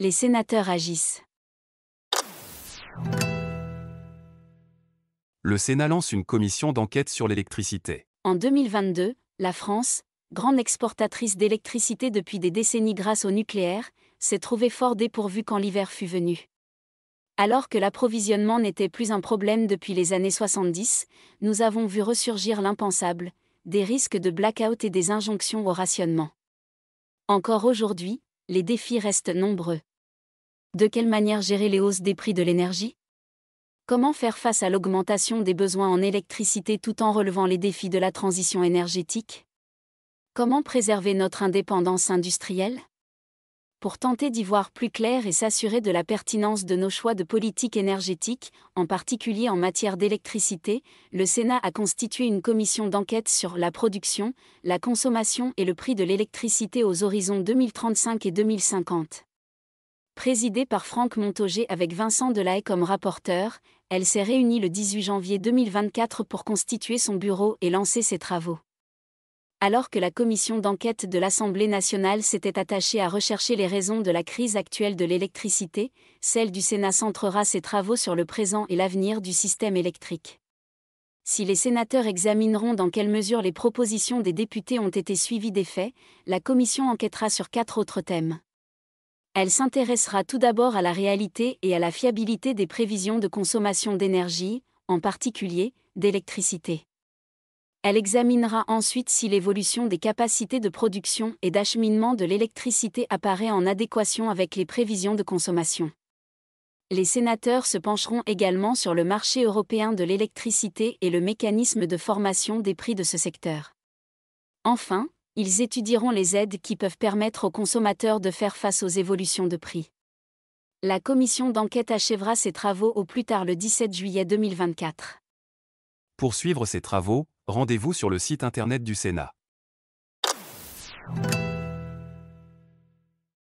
Les sénateurs agissent. Le Sénat lance une commission d'enquête sur l'électricité. En 2022, la France, grande exportatrice d'électricité depuis des décennies grâce au nucléaire, s'est trouvée fort dépourvue quand l'hiver fut venu. Alors que l'approvisionnement n'était plus un problème depuis les années 70, nous avons vu ressurgir l'impensable, des risques de blackout et des injonctions au rationnement. Encore aujourd'hui, les défis restent nombreux. De quelle manière gérer les hausses des prix de l'énergie ? Comment faire face à l'augmentation des besoins en électricité tout en relevant les défis de la transition énergétique ? Comment préserver notre indépendance industrielle ? Pour tenter d'y voir plus clair et s'assurer de la pertinence de nos choix de politique énergétique, en particulier en matière d'électricité, le Sénat a constitué une commission d'enquête sur la production, la consommation et le prix de l'électricité aux horizons 2035 et 2050. Présidée par Franck Montaugé avec Vincent Delahaye comme rapporteur, elle s'est réunie le 18 janvier 2024 pour constituer son bureau et lancer ses travaux. Alors que la commission d'enquête de l'Assemblée nationale s'était attachée à rechercher les raisons de la crise actuelle de l'électricité, celle du Sénat centrera ses travaux sur le présent et l'avenir du système électrique. Si les sénateurs examineront dans quelle mesure les propositions des députés ont été suivies des faits, la commission enquêtera sur 4 autres thèmes. Elle s'intéressera tout d'abord à la réalité et à la fiabilité des prévisions de consommation d'énergie, en particulier, d'électricité. Elle examinera ensuite si l'évolution des capacités de production et d'acheminement de l'électricité apparaît en adéquation avec les prévisions de consommation. Les sénateurs se pencheront également sur le marché européen de l'électricité et le mécanisme de formation des prix de ce secteur. Enfin, ils étudieront les aides qui peuvent permettre aux consommateurs de faire face aux évolutions de prix. La commission d'enquête achèvera ses travaux au plus tard le 17 juillet 2024. Pour suivre ces travaux, rendez-vous sur le site internet du Sénat.